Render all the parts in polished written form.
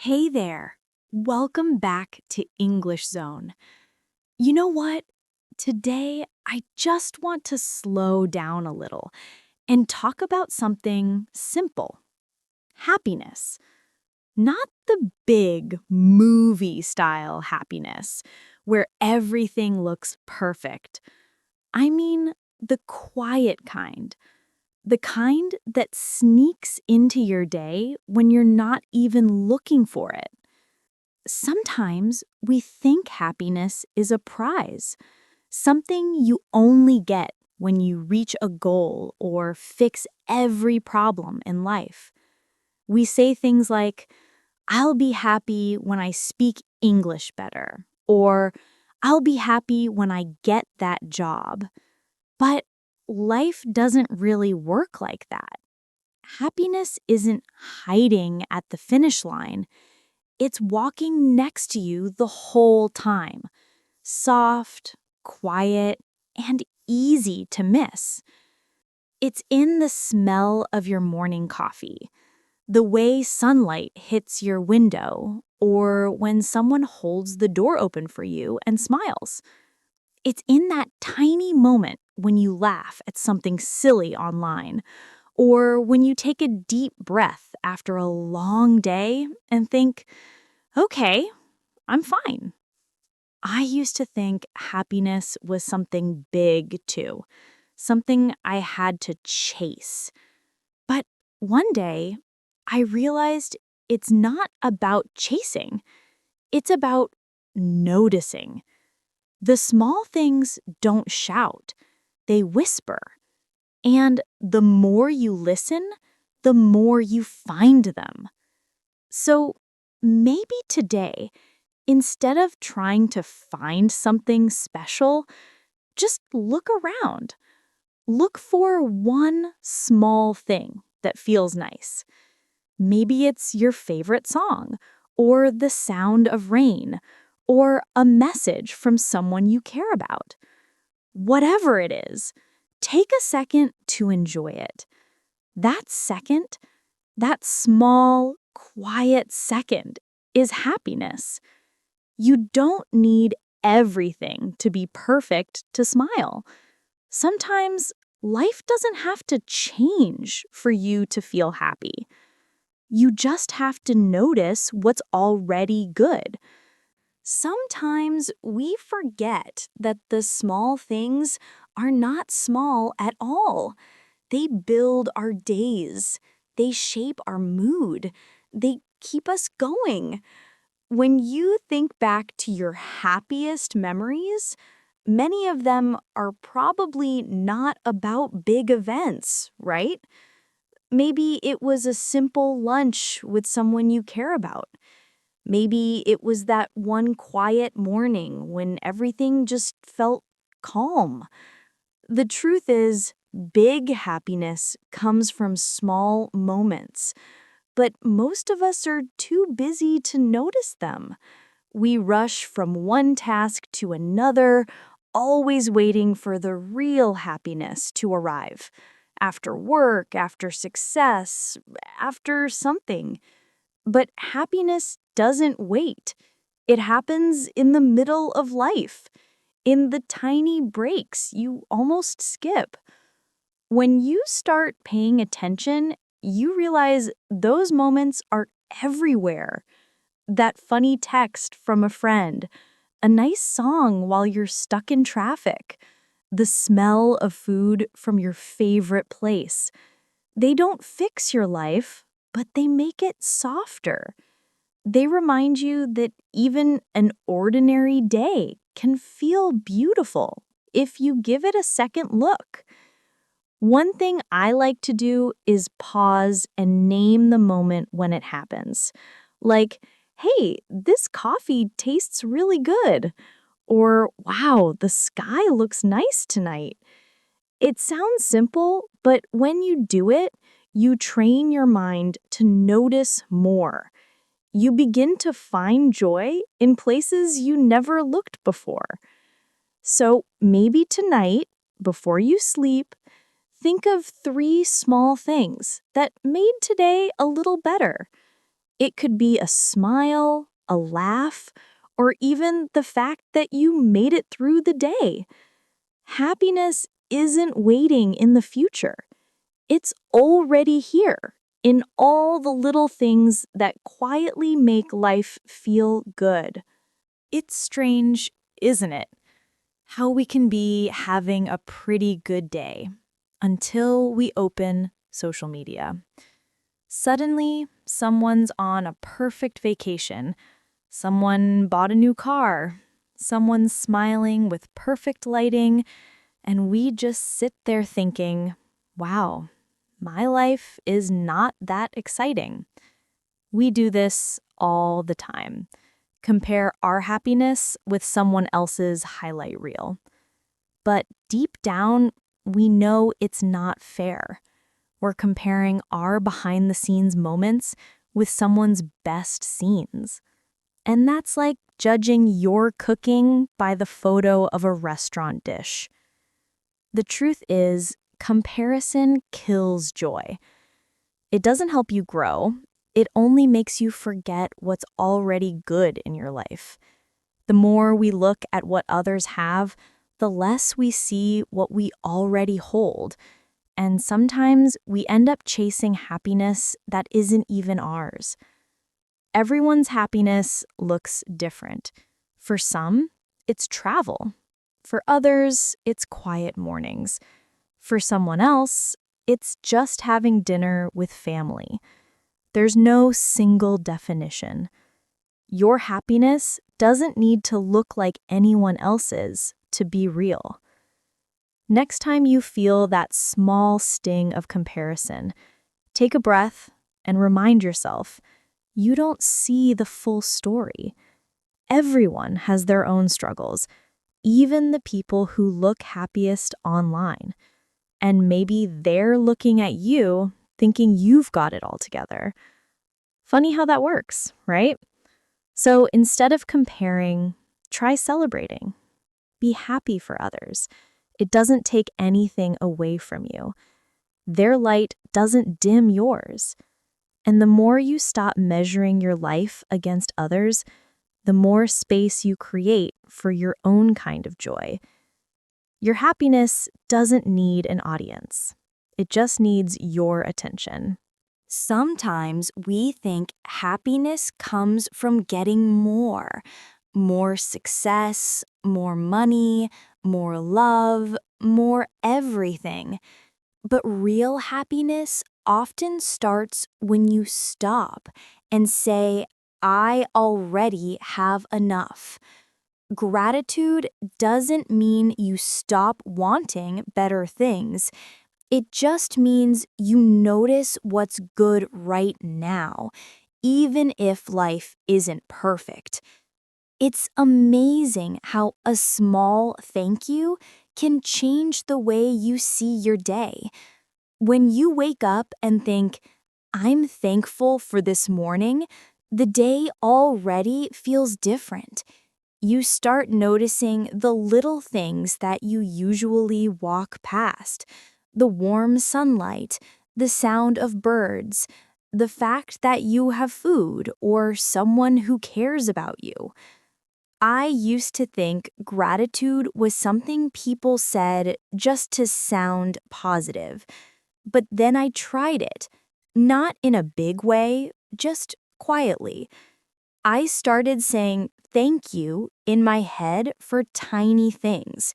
Hey there. Welcome back to English Zone. You know what? Today, I just want to slow down a little and talk about something simple: happiness. Not the big movie style happiness where everything looks perfect. I mean, the quiet kind. The kind that sneaks into your day when you're not even looking for it. Sometimes we think happiness is a prize, something you only get when you reach a goal or fix every problem in life. We say things like, I'll be happy when I speak English better, or I'll be happy when I get that job. But life doesn't really work like that. Happiness isn't hiding at the finish line. It's walking next to you the whole time. Soft, quiet, and easy to miss. It's in the smell of your morning coffee, the way sunlight hits your window, or when someone holds the door open for you and smiles. It's in that tiny moment when you laugh at something silly online, or when you take a deep breath after a long day and think, okay, I'm fine. I used to think happiness was something big, too, something I had to chase. But one day, I realized it's not about chasing, it's about noticing. The small things don't shout, they whisper. And the more you listen, the more you find them. So maybe today, instead of trying to find something special, just look around. Look for one small thing that feels nice. Maybe it's your favorite song, or the sound of rain, or a message from someone you care about. Whatever it is, take a second to enjoy it. That second, that small, quiet second, is happiness. You don't need everything to be perfect to smile. Sometimes life doesn't have to change for you to feel happy. You just have to notice what's already good. Sometimes we forget that the small things are not small at all. They build our days. They shape our mood. They keep us going. When you think back to your happiest memories, many of them are probably not about big events, right? Maybe it was a simple lunch with someone you care about. Maybe it was that one quiet morning when everything just felt calm. The truth is, big happiness comes from small moments, but most of us are too busy to notice them. We rush from one task to another, always waiting for the real happiness to arrive. After work, after success, after something. But happiness doesn't wait. It happens in the middle of life, in the tiny breaks you almost skip. When you start paying attention, you realize those moments are everywhere. That funny text from a friend, a nice song while you're stuck in traffic, the smell of food from your favorite place. They don't fix your life, but they make it softer. They remind you that even an ordinary day can feel beautiful if you give it a second look. One thing I like to do is pause and name the moment when it happens. Like, hey, this coffee tastes really good. Or, wow, the sky looks nice tonight. It sounds simple, but when you do it, you train your mind to notice more. You begin to find joy in places you never looked before. So maybe tonight, before you sleep, think of 3 small things that made today a little better. It could be a smile, a laugh, or even the fact that you made it through the day. Happiness isn't waiting in the future. It's already here in all the little things that quietly make life feel good. It's strange, isn't it? How we can be having a pretty good day until we open social media. Suddenly, someone's on a perfect vacation. Someone bought a new car. Someone's smiling with perfect lighting. And we just sit there thinking, wow, my life is not that exciting. We do this all the time. Compare our happiness with someone else's highlight reel. But deep down, we know it's not fair. We're comparing our behind-the-scenes moments with someone's best scenes. And that's like judging your cooking by the photo of a restaurant dish. The truth is, comparison kills joy. It doesn't help you grow. It only makes you forget what's already good in your life. The more we look at what others have, the less we see what we already hold. And sometimes we end up chasing happiness that isn't even ours. Everyone's happiness looks different. For some, it's travel. For others, it's quiet mornings. For someone else, it's just having dinner with family. There's no single definition. Your happiness doesn't need to look like anyone else's to be real. Next time you feel that small sting of comparison, take a breath and remind yourself, you don't see the full story. Everyone has their own struggles, even the people who look happiest online. And maybe they're looking at you thinking you've got it all together. Funny how that works, right? So instead of comparing, try celebrating. Be happy for others. It doesn't take anything away from you. Their light doesn't dim yours. And the more you stop measuring your life against others, the more space you create for your own kind of joy. Your happiness doesn't need an audience. It just needs your attention. Sometimes we think happiness comes from getting more success, more money, more love, more everything. But real happiness often starts when you stop and say, I already have enough. Gratitude doesn't mean you stop wanting better things. It just means you notice what's good right now, even if life isn't perfect. It's amazing how a small thank you can change the way you see your day. When you wake up and think, I'm thankful for this morning, the day already feels different. You start noticing the little things that you usually walk past. The warm sunlight, the sound of birds, the fact that you have food or someone who cares about you. I used to think gratitude was something people said just to sound positive. But then I tried it, not in a big way, just quietly. I started saying thank you in my head for tiny things.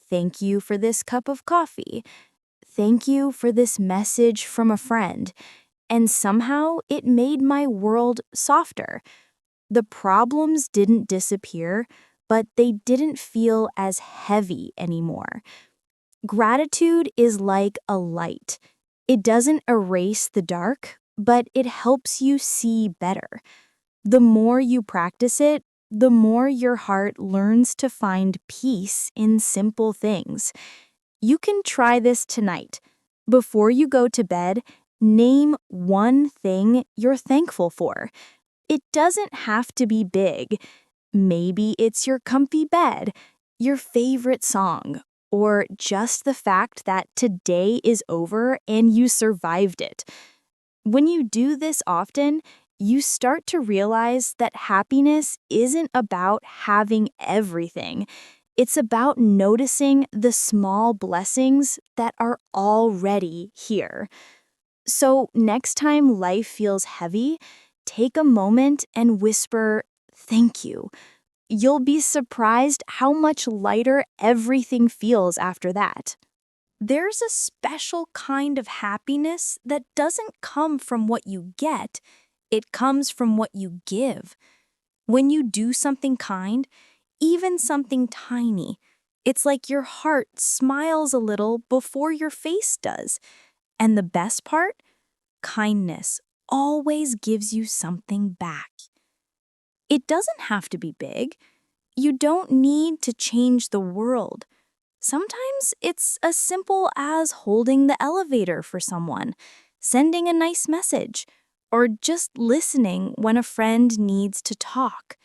Thank you for this cup of coffee. Thank you for this message from a friend. And somehow it made my world softer. The problems didn't disappear, but they didn't feel as heavy anymore. Gratitude is like a light. It doesn't erase the dark, but it helps you see better. The more you practice it, the more your heart learns to find peace in simple things. You can try this tonight. Before you go to bed, name one thing you're thankful for. It doesn't have to be big. Maybe it's your comfy bed, your favorite song, or just the fact that today is over and you survived it. When you do this often, you start to realize that happiness isn't about having everything. It's about noticing the small blessings that are already here. So, next time life feels heavy, take a moment and whisper, "Thank you." You'll be surprised how much lighter everything feels after that. There's a special kind of happiness that doesn't come from what you get, it comes from what you give. When you do something kind, even something tiny, it's like your heart smiles a little before your face does. And the best part? Kindness always gives you something back. It doesn't have to be big. You don't need to change the world. Sometimes it's as simple as holding the elevator for someone, sending a nice message, or just listening when a friend needs to talk.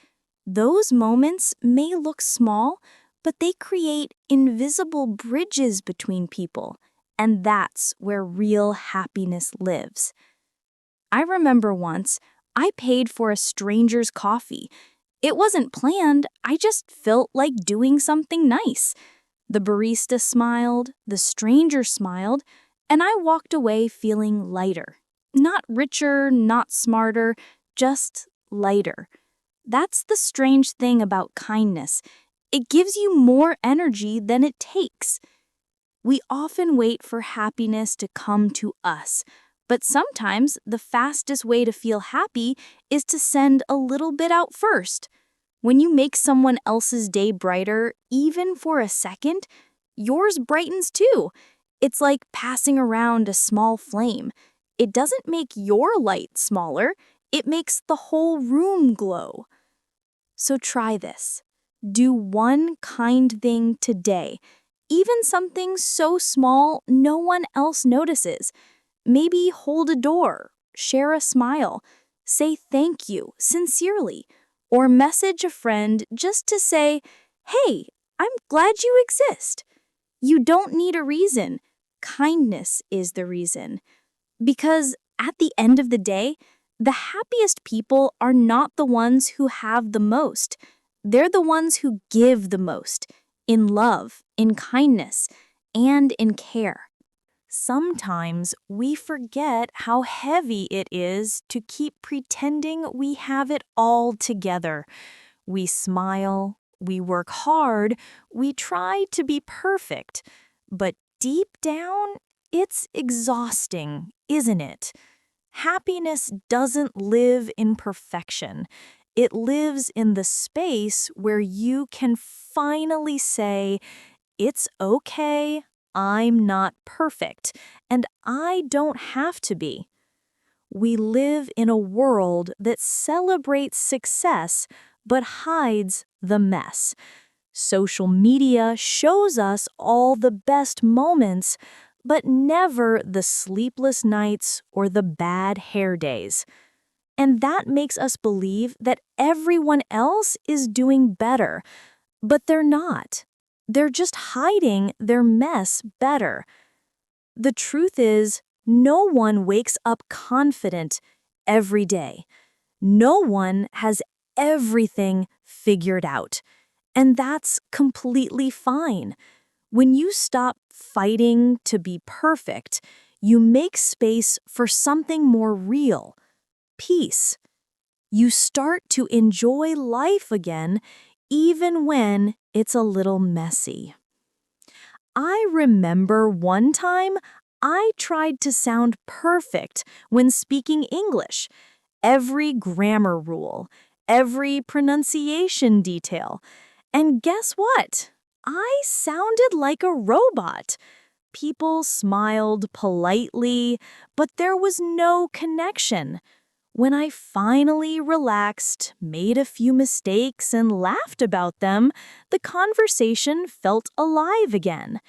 Those moments may look small, but they create invisible bridges between people, and that's where real happiness lives. I remember once I paid for a stranger's coffee. It wasn't planned, I just felt like doing something nice. The barista smiled, the stranger smiled, and I walked away feeling lighter. Not richer, not smarter, just lighter. That's the strange thing about kindness. It gives you more energy than it takes. We often wait for happiness to come to us, but sometimes the fastest way to feel happy is to send a little bit out first. When you make someone else's day brighter, even for a second, yours brightens too. It's like passing around a small flame. It doesn't make your light smaller, it makes the whole room glow. So try this. Do one kind thing today, even something so small no one else notices. Maybe hold a door, share a smile, say thank you sincerely, or message a friend just to say, "Hey, I'm glad you exist." You don't need a reason. Kindness is the reason. Because at the end of the day, the happiest people are not the ones who have the most. They're the ones who give the most, in love, in kindness, and in care. Sometimes we forget how heavy it is to keep pretending we have it all together. We smile, we work hard, we try to be perfect. But deep down, it's exhausting, isn't it? Happiness doesn't live in perfection. It lives in the space where you can finally say, "It's okay, I'm not perfect, and I don't have to be." We live in a world that celebrates success but hides the mess. Social media shows us all the best moments, but never the sleepless nights or the bad hair days. And that makes us believe that everyone else is doing better, but they're not. They're just hiding their mess better. The truth is, no one wakes up confident every day. No one has everything figured out. And that's completely fine. When you stop fighting to be perfect, you make space for something more real, peace. You start to enjoy life again, even when it's a little messy. I remember one time I tried to sound perfect when speaking English. Every grammar rule, every pronunciation detail. And guess what? I sounded like a robot. People smiled politely, but there was no connection. When I finally relaxed, made a few mistakes, and laughed about them, the conversation felt alive again.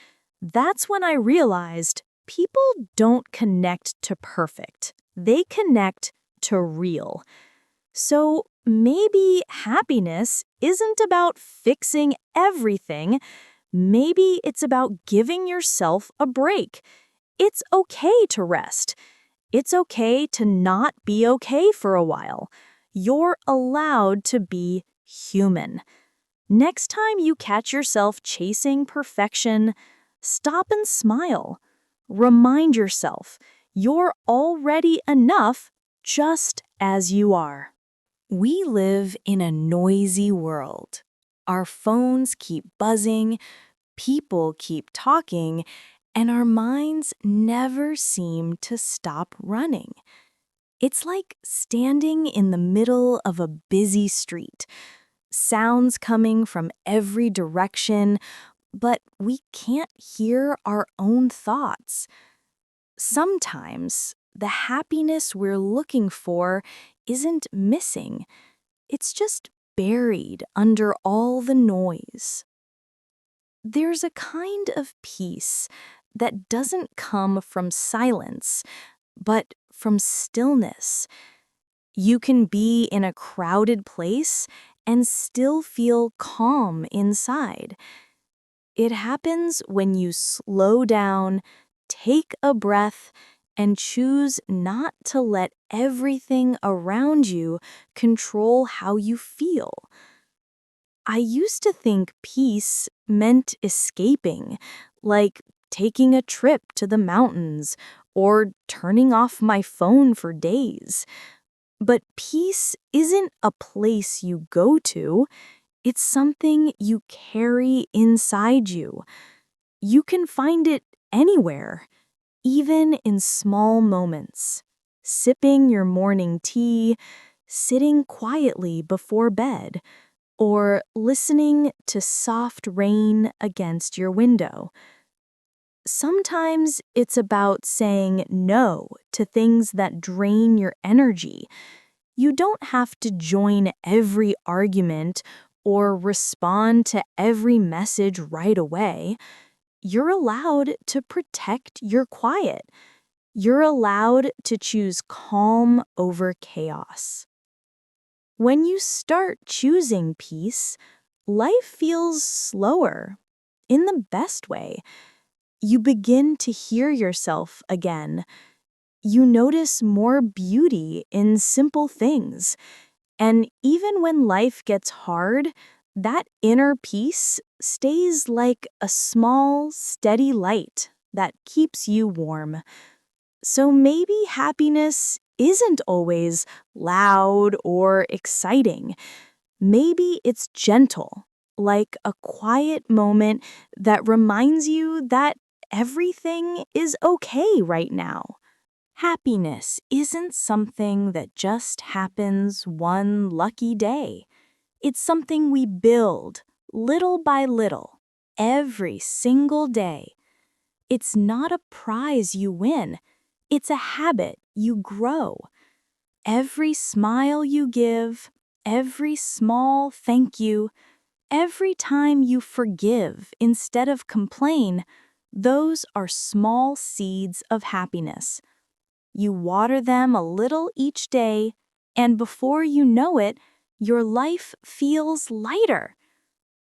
That's when I realized people don't connect to perfect. They connect to real. So maybe happiness isn't about fixing everything. Maybe it's about giving yourself a break. It's okay to rest. It's okay to not be okay for a while. You're allowed to be human. Next time you catch yourself chasing perfection, stop and smile. Remind yourself you're already enough just as you are. We live in a noisy world. Our phones keep buzzing, people keep talking, and our minds never seem to stop running. It's like standing in the middle of a busy street. Sounds coming from every direction, but we can't hear our own thoughts. Sometimes the happiness we're looking for isn't missing. It's just buried under all the noise. There's a kind of peace that doesn't come from silence, but from stillness. You can be in a crowded place and still feel calm inside. It happens when you slow down, take a breath, and choose not to let everything around you control how you feel. I used to think peace meant escaping, like taking a trip to the mountains or turning off my phone for days. But peace isn't a place you go to, it's something you carry inside you. You can find it anywhere, even in small moments. Sipping your morning tea, sitting quietly before bed, or listening to soft rain against your window. Sometimes it's about saying no to things that drain your energy. You don't have to join every argument or respond to every message right away. You're allowed to protect your quiet. You're allowed to choose calm over chaos. When you start choosing peace, life feels slower, in the best way. You begin to hear yourself again. You notice more beauty in simple things. And even when life gets hard, that inner peace stays like a small, steady light that keeps you warm. So maybe happiness isn't always loud or exciting. Maybe it's gentle, like a quiet moment that reminds you that everything is okay right now. Happiness isn't something that just happens one lucky day. It's something we build, little by little, every single day. It's not a prize you win. It's a habit you grow. Every smile you give, every small thank you, every time you forgive instead of complain, those are small seeds of happiness. You water them a little each day, and before you know it, your life feels lighter.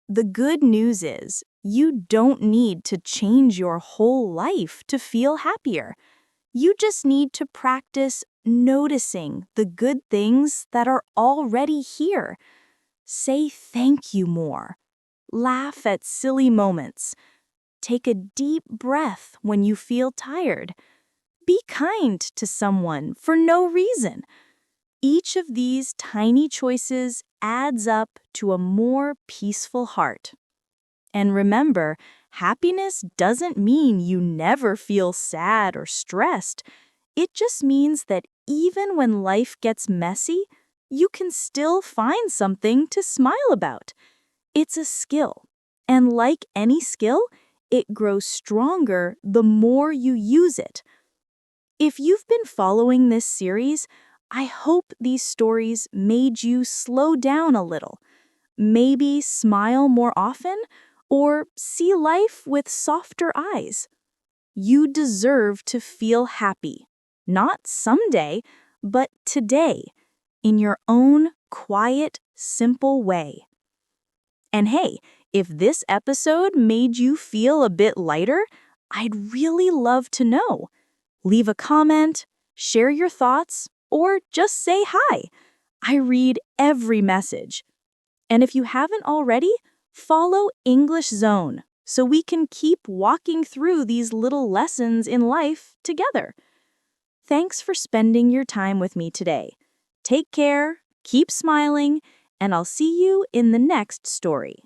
The good news is, you don't need to change your whole life to feel happier. You just need to practice noticing the good things that are already here. Say thank you more. Laugh at silly moments. Take a deep breath when you feel tired. Be kind to someone for no reason. Each of these tiny choices adds up to a more peaceful heart. And remember, happiness doesn't mean you never feel sad or stressed. It just means that even when life gets messy, you can still find something to smile about. It's a skill, and like any skill, it grows stronger the more you use it. If you've been following this series, I hope these stories made you slow down a little, maybe smile more often, or see life with softer eyes. You deserve to feel happy, not someday, but today, in your own quiet, simple way. And hey, if this episode made you feel a bit lighter, I'd really love to know. Leave a comment, share your thoughts, or just say hi. I read every message. And if you haven't already, follow English Zone so we can keep walking through these little lessons in life together. Thanks for spending your time with me today. Take care, keep smiling, and I'll see you in the next story.